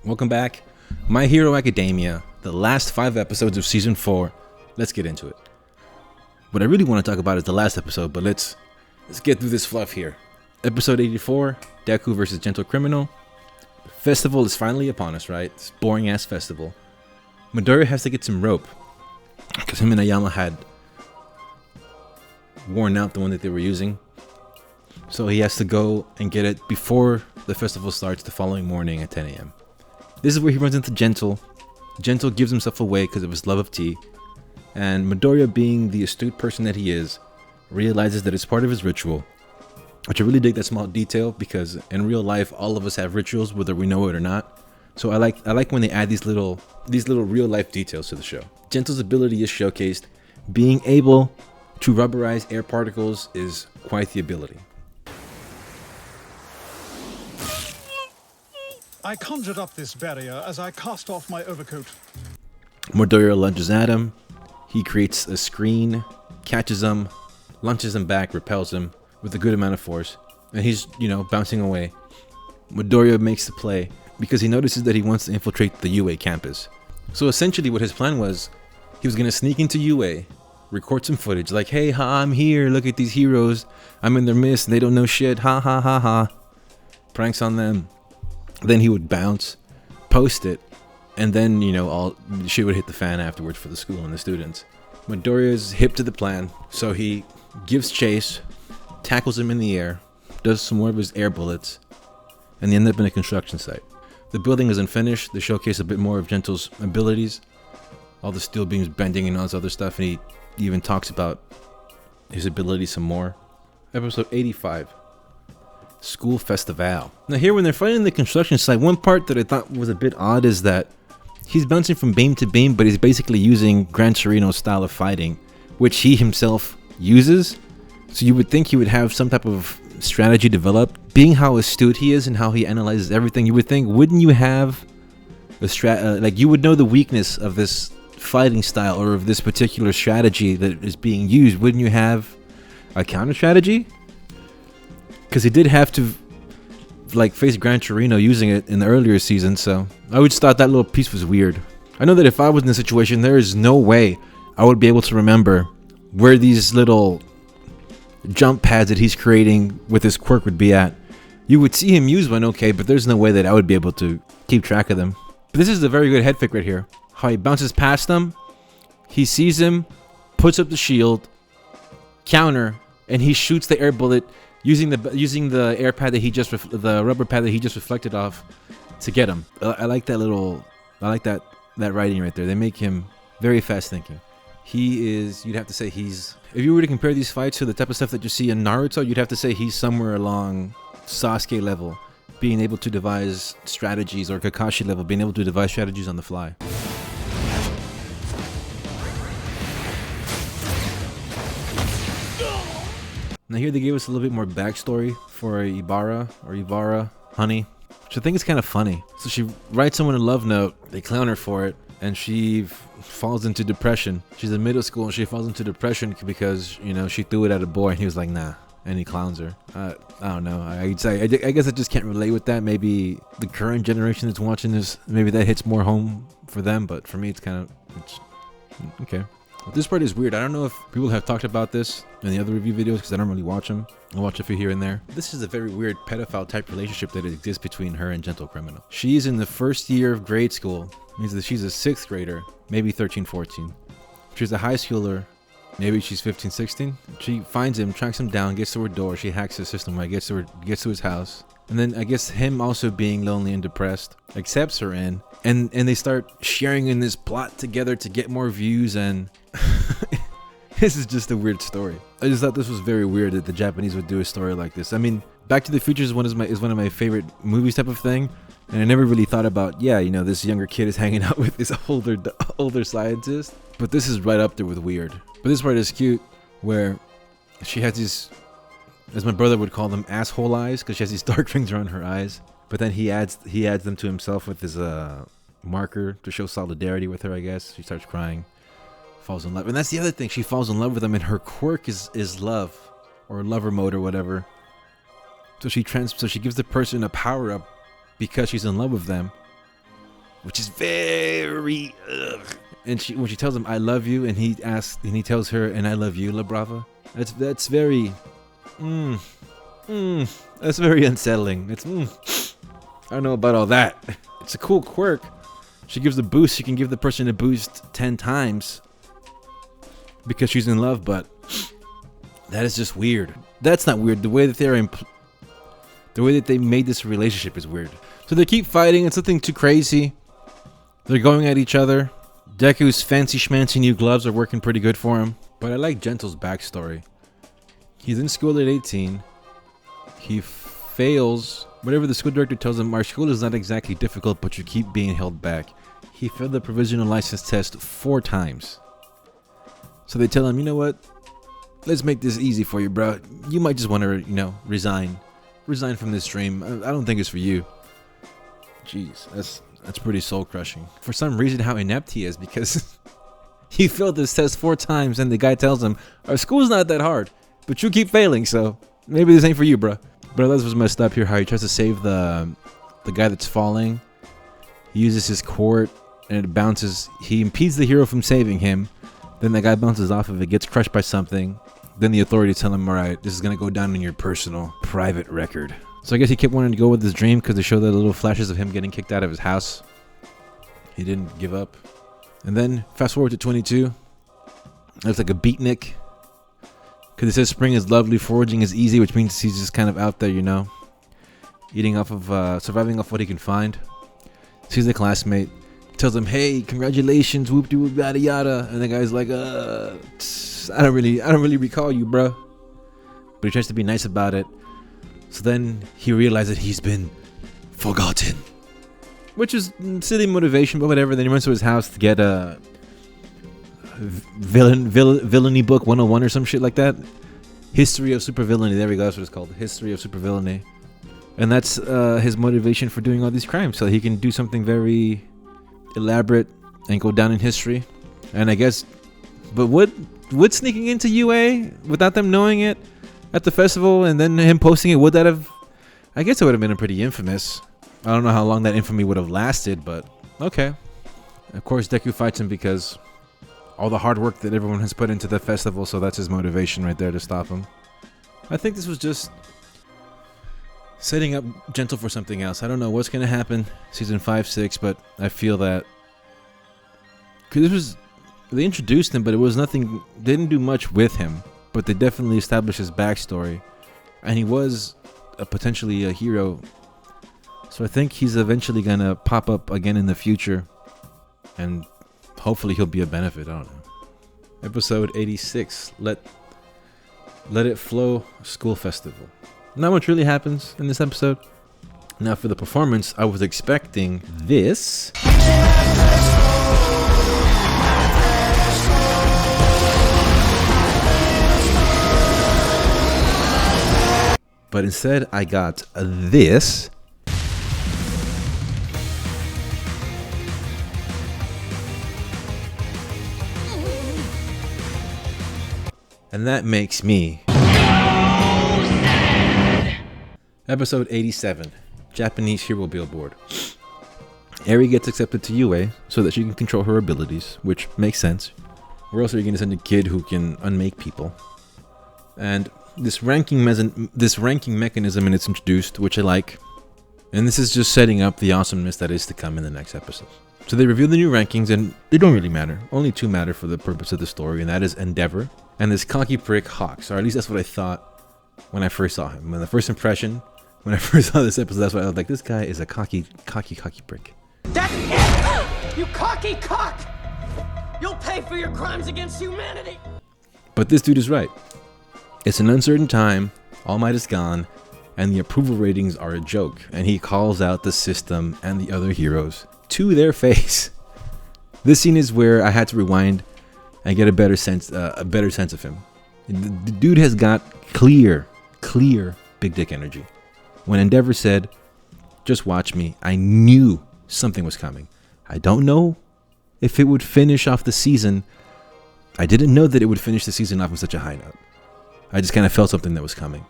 Welcome back. My Hero Academia, the last 5 episodes of Season 4. Let's get into it. What I really want to talk about is the last episode, but let's get through this fluff here. Episode 84, Deku versus Gentle Criminal. The festival is finally upon us, right? This boring-ass festival. Midoriya has to get some rope, because him and Ayama had worn out the one that they were using. So he has to go and get it before the festival starts the following morning at 10 a.m. This is where he runs into Gentle. Gentle gives himself away because of his love of tea. And Midoriya, being the astute person that he is, realizes that it's part of his ritual. Which I really dig that small detail, because in real life, all of us have rituals, whether we know it or not. So I like when they add these little real life details to the show. Gentle's ability is showcased. Being able to rubberize air particles is quite the ability. I conjured up this barrier as I cast off my overcoat. Midoriya lunges at him. He creates a screen, catches him, launches him back, repels him with a good amount of force, and he's, bouncing away. Midoriya makes the play because he notices that he wants to infiltrate the UA campus. So essentially what his plan was, he was going to sneak into UA, record some footage like, hey, I'm here, look at these heroes, I'm in their midst, they don't know shit, ha ha ha ha. Pranks on them. Then he would bounce, post it, and then, all shit would hit the fan afterwards for the school and the students. Midoriya's hip to the plan, so he gives chase, tackles him in the air, does some more of his air bullets, and they end up in a construction site. The building isn't finished. They showcase a bit more of Gentle's abilities, all the steel beams bending and all this other stuff, and he even talks about his abilities some more. Episode 85. School Festival. Now here, when they're fighting the construction site, one part that I thought was a bit odd is that he's bouncing from beam to beam, but he's basically using Gran Torino's style of fighting, which he himself uses. So you would think he would have some type of strategy developed. Being how astute he is and how he analyzes everything, you would think, wouldn't you have a like you would know the weakness of this fighting style or of this particular strategy that is being used? Wouldn't you have a counter strategy? Because he did have to face Gran Torino using it in the earlier season, so I always thought that little piece was weird. I know that if I was in this situation, there is no way I would be able to remember where these little jump pads that he's creating with his quirk would be at. You would see him use one, okay, but there's no way that I would be able to keep track of them. But this is a very good head fake right here. How he bounces past them, he sees him, puts up the shield, counter, and he shoots the air bullet using the air pad that the rubber pad that he just reflected off to get him. I like that writing right there. They make him very fast thinking. He is, you'd have to say if you were to compare these fights to the type of stuff that you see in Naruto, you'd have to say he's somewhere along Sasuke level, being able to devise strategies, or Kakashi level, being able to devise strategies on the fly. Now here they gave us a little bit more backstory for Ibarra, Honey, which I think is kind of funny. So she writes someone a love note, they clown her for it, and she falls into depression. She's in middle school and she falls into depression because, she threw it at a boy and he was like, nah, and he clowns her. I don't know. I guess I just can't relate with that. Maybe the current generation that's watching this, maybe that hits more home for them, but for me it's okay. But this part is weird. I don't know if people have talked about this in the other review videos because I don't really watch them. I watch a few here and there. This is a very weird pedophile type relationship that exists between her and Gentle Criminal. She's in the first year of grade school. Means that she's a 6th grader, maybe 13, 14. She's a high schooler, maybe she's 15, 16. She finds him, tracks him down, gets to her door. She hacks his system, right? Gets to his house. And then I guess him also being lonely and depressed accepts her in. And they start sharing in this plot together to get more views, and this is just a weird story. I just thought this was very weird that the Japanese would do a story like this. I mean, Back to the Future is one of my favorite movies type of thing, and I never really thought about, this younger kid is hanging out with this older scientist. But this is right up there with weird. But this part is cute, where she has these, as my brother would call them, asshole eyes, because she has these dark rings around her eyes. But then he adds them to himself with his marker to show solidarity with her, I guess. She starts crying, falls in love. And that's the other thing, she falls in love with him, and her quirk is love, or lover mode, or whatever. So she gives the person a power up because she's in love with them. which is very and when she tells him I love you, and he tells her and I love you, La Brava. That's very that's very unsettling. It's I don't know about all that. It's a cool quirk. She gives a boost. She can give the person a boost 10 times because she's in love, but that is just weird. That's not weird. The way that they made this relationship is weird. So they keep fighting. It's nothing too crazy. They're going at each other. Deku's fancy schmancy new gloves are working pretty good for him. But I like Gentle's backstory. He's in school at 18. He fails. Whatever the school director tells him, our school is not exactly difficult, but you keep being held back. He failed the provisional license test 4 times. So they tell him, you know what? Let's make this easy for you, bro. You might just want to, resign. Resign from this dream. I don't think it's for you. Jeez, that's pretty soul-crushing. For some reason, how inept he is, because he failed this test 4 times, and the guy tells him, our school's not that hard, but you keep failing, so maybe this ain't for you, bro. But that's what's messed up here, how he tries to save the guy that's falling. He uses his quart, and it bounces. He impedes the hero from saving him. Then the guy bounces off of it, gets crushed by something. Then the authorities tell him, alright, this is going to go down in your personal, private record. So I guess he kept wanting to go with his dream because they show the little flashes of him getting kicked out of his house. He didn't give up. And then, fast forward to 22. Looks like a beatnik. Because it says spring is lovely, foraging is easy, which means he's just kind of out there, eating off of, surviving off what he can find. Sees the classmate, tells him, hey, congratulations, whoop de whoop, yada yada. And the guy's like, I don't really recall you, bro. But he tries to be nice about it. So then he realizes he's been forgotten. Which is silly motivation, but whatever. Then he runs to his house to get a villainy book 101 or some shit like that. History of supervillainy. There we go. That's what it's called. History of supervillainy. And that's his motivation for doing all these crimes, so he can do something very elaborate and go down in history. And I guess, but would sneaking into UA without them knowing it at the festival and then him posting it, would that have? I guess it would have been a pretty infamous. I don't know how long that infamy would have lasted, but okay. Of course, Deku fights him because all the hard work that everyone has put into the festival, so that's his motivation right there to stop him. I think this was just setting up Gentle for something else. I don't know what's going to happen season 5, 6, but I feel that because they introduced him, but it was nothing. They didn't do much with him, but they definitely established his backstory, and he was potentially a hero. So I think he's eventually going to pop up again in the future, and hopefully he'll be a benefit. I don't know. Episode 86. Let It Flow School Festival. Not much really happens in this episode. Now for the performance, I was expecting this. But instead I got this. And that makes me Episode 87, Japanese Hero Billboard. Eri gets accepted to UA so that she can control her abilities, which makes sense. Where else are you going to send a kid who can unmake people? And this ranking mechanism is introduced, which I like. And this is just setting up the awesomeness that is to come in the next episode. So they reveal the new rankings, and they don't really matter. Only 2 matter for the purpose of the story, and that is Endeavor and this cocky prick Hawks, or at least that's what I thought when I first saw him. When the first impression, when I first saw this episode, that's what I was like, this guy is a cocky prick. That's it! You cocky cock! You'll pay for your crimes against humanity! But this dude is right. It's an uncertain time, All Might is gone, and the approval ratings are a joke, and he calls out the system and the other heroes to their face. This scene is where I had to rewind and get a better sense of him. The dude has got clear big dick energy. When Endeavor said, "Just watch me," I knew something was coming. I don't know if it would finish off the season. I didn't know that it would finish the season off on such a high note. I just kind of felt something that was coming.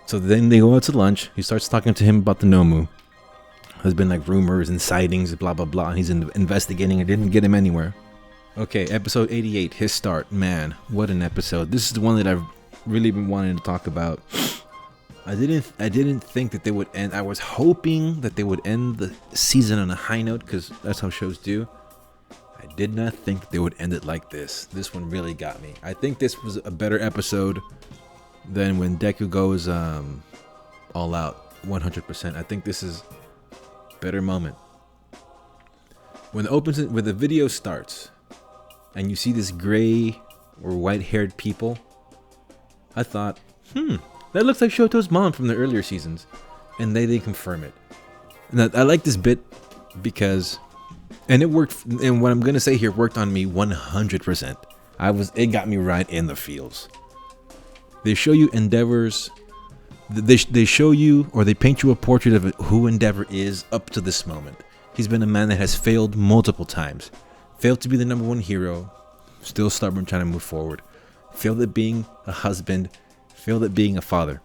So then they go out to lunch. He starts talking to him about the Nomu. There's been like rumors and sightings, blah blah blah, and he's investigating. It didn't get him anywhere. Okay, episode 88, his start. Man, what an episode! This is the one that I've really been wanting to talk about. I didn't think that they would end. I was hoping that they would end the season on a high note, because that's how shows do. I did not think that they would end it like this. This one really got me. I think this was a better episode than when Deku goes all out 100%. I think this is a better moment. When the video starts and you see this gray or white-haired people, I thought, that looks like Shoto's mom from the earlier seasons. And they confirm it. And I like this bit because, and it worked, and what I'm going to say here worked on me 100%. It got me right in the feels. They show you Endeavor's, they show you, or they paint you a portrait of who Endeavor is up to this moment. He's been a man that has failed multiple times. Failed to be the #1 hero, still stubborn, trying to move forward. Failed at being a husband, failed at being a father.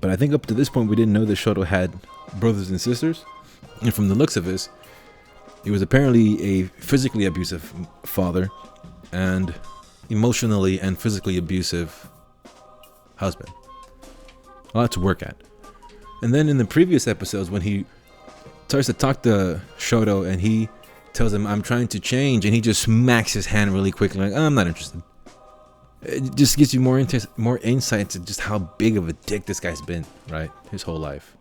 But I think up to this point we didn't know that Shoto had brothers and sisters. And from the looks of this, he was apparently a physically abusive father and emotionally and physically abusive husband. A lot to work at. And then in the previous episodes, when he starts to talk to Shoto and he tells him, I'm trying to change, and he just smacks his hand really quickly, like, I'm not interested. It just gives you more insight to just how big of a dick this guy's been, right? His whole life.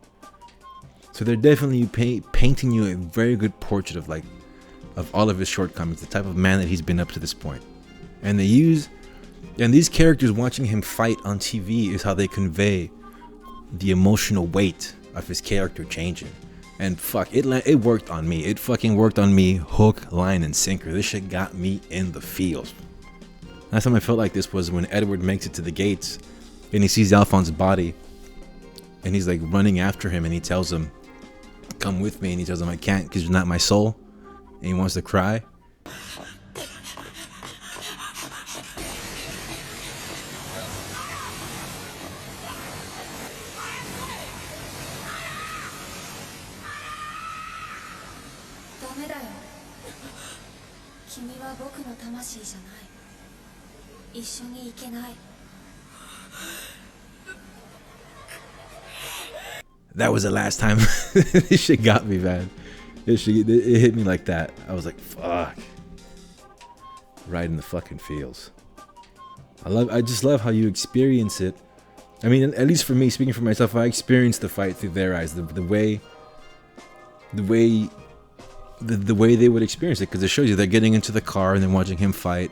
So they're definitely painting you a very good portrait of all of his shortcomings, the type of man that he's been up to this point. And these characters watching him fight on TV is how they convey the emotional weight of his character changing. And fuck, it worked on me. It fucking worked on me, hook, line, and sinker. This shit got me in the feels. Last time I felt like this was when Edward makes it to the gates and he sees Alphonse's body and he's like running after him and he tells him, come with me, and he tells him, I can't because you're not my soul, and he wants to cry. That was the last time. This shit got me, man. It hit me like that. I was like, fuck. Right in the fucking feels. I just love how you experience it. I mean, at least for me, speaking for myself, I experienced the fight through their eyes. The way they would experience it, because it shows you they're getting into the car and then watching him fight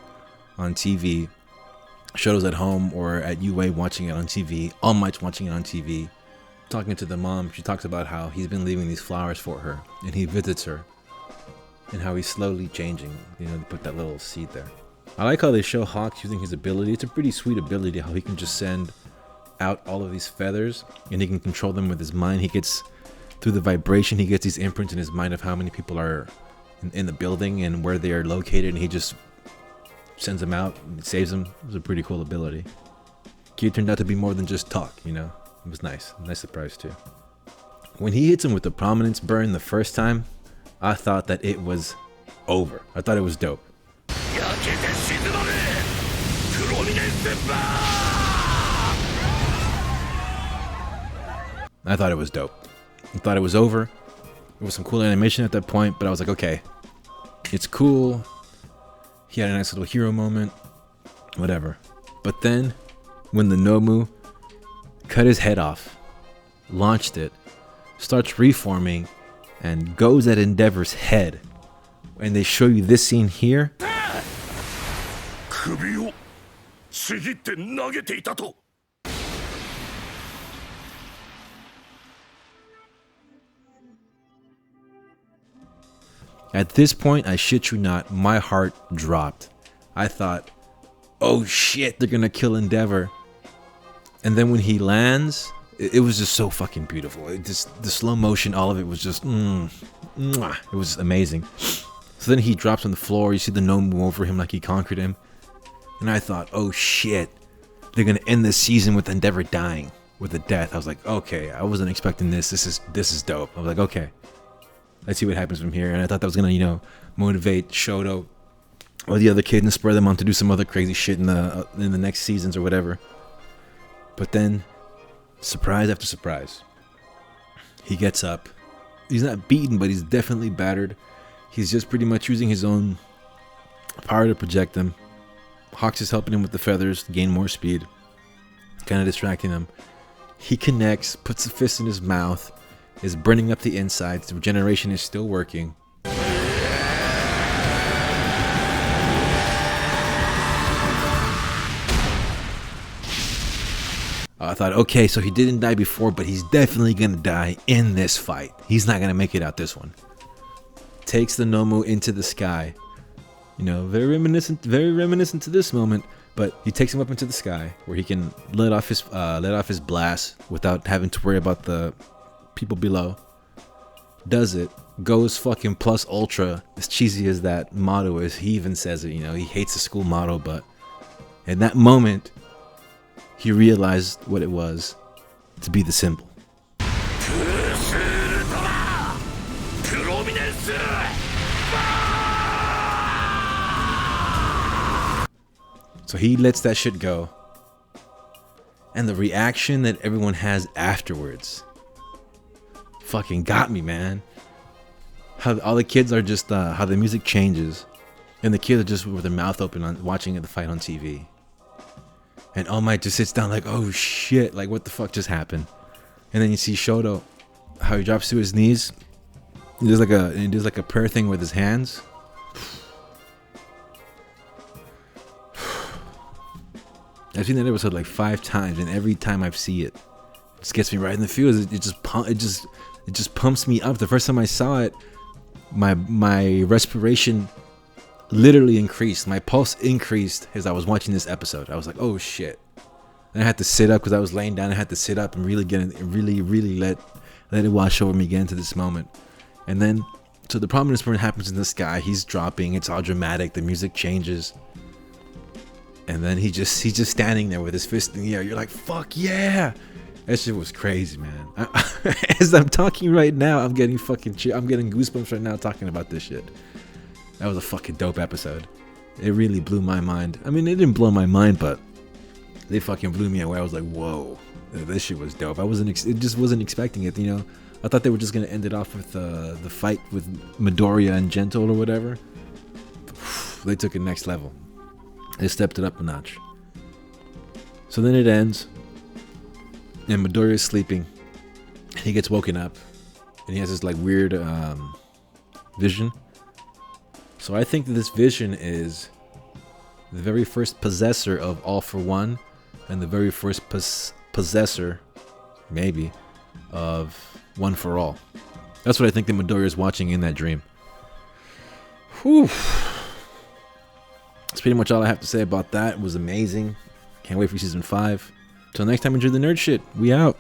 on TV. Shoto's at home or at UA watching it on TV. All Might's watching it on TV. Talking to the mom, she talks about how he's been leaving these flowers for her, and he visits her, and how he's slowly changing. You know, they put that little seed there. I like how they show Hawks using his ability. It's a pretty sweet ability, how he can just send out all of these feathers, and he can control them with his mind. He gets, through the vibration, he gets these imprints in his mind of how many people are in the building and where they are located, and he just sends them out and saves them. It was a pretty cool ability. Kid turned out to be more than just talk, you know. It was nice. Nice surprise too. When he hits him with the prominence burn the first time, I thought that it was over. I thought it was dope. I thought it was dope. I thought it was over. It was some cool animation at that point, but I was like, okay, it's cool. He had a nice little hero moment, whatever. But then, when the Nomu cut his head off, launched it, starts reforming, and goes at Endeavor's head, and they show you this scene here. At this point, I shit you not, my heart dropped. I thought, oh shit, they're gonna kill Endeavor. And then when he lands, it was just so fucking beautiful. It just, the slow motion, all of it was just, it was amazing. So then he drops on the floor, you see the gnome move over him like he conquered him. And I thought, oh shit, they're gonna end this season with Endeavor dying. with the death. I was like, okay, I wasn't expecting this. This is dope. I was like, okay, let's see what happens from here. And I thought that was gonna, you know, motivate Shoto or the other kid and spur them on to do some other crazy shit in the next seasons or whatever. But then, surprise after surprise, he gets up. He's not beaten, but he's definitely battered. He's just pretty much using his own power to project them. Hawks is helping him with the feathers to gain more speed, kind of distracting him. He connects, puts a fist in his mouth, is burning up the insides. The regeneration is still working. I thought, okay, so he didn't die before, but he's definitely gonna die in this fight. He's not gonna make it out this one. Takes the Nomu into the sky. You know, very reminiscent to this moment. But he takes him up into the sky where he can let off his blast without having to worry about the people below. Does it? Goes fucking plus ultra. As cheesy as that motto is, he even says it. You know, he hates the school motto, but in that moment, he realized what it was to be the symbol. So he lets that shit go. And the reaction that everyone has afterwards fucking got me, man. How all the kids are just, how the music changes. And the kids are just with their mouth open on watching the fight on TV. And All Might just sits down like, oh shit, like what the fuck just happened? And then you see Shoto, how he drops to his knees. He does like a prayer thing with his hands. I've seen that episode like 5 times, and every time I see it, it just gets me right in the feels. It just pumps me up. The first time I saw it, my respiration literally increased. My pulse increased as I was watching this episode. I was like, oh shit. And I had to sit up because I was laying down. I had to sit up and really let it wash over me again to this moment. And then, so the prominence point happens in the sky. He's dropping. It's all dramatic. The music changes. And then he's just standing there with his fist in the air. You're like, fuck yeah. That shit was crazy, man. As I'm talking right now, I'm getting goosebumps right now talking about this shit. That was a fucking dope episode. It really blew my mind. I mean, it didn't blow my mind, but they fucking blew me away. I was like, whoa, this shit was dope. It just wasn't expecting it, you know. I thought they were just gonna end it off with the fight with Midoriya and Gentle or whatever. They took it next level. They stepped it up a notch. So then it ends, and Midoriya is sleeping. He gets woken up, and he has this like weird vision. So I think that this vision is the very first possessor of All for One, and the very first possessor, maybe, of One for All. That's what I think that Midoriya is watching in that dream. Whew. That's pretty much all I have to say about that. It was amazing. Can't wait for season 5. Till next time, enjoy the nerd shit. We out.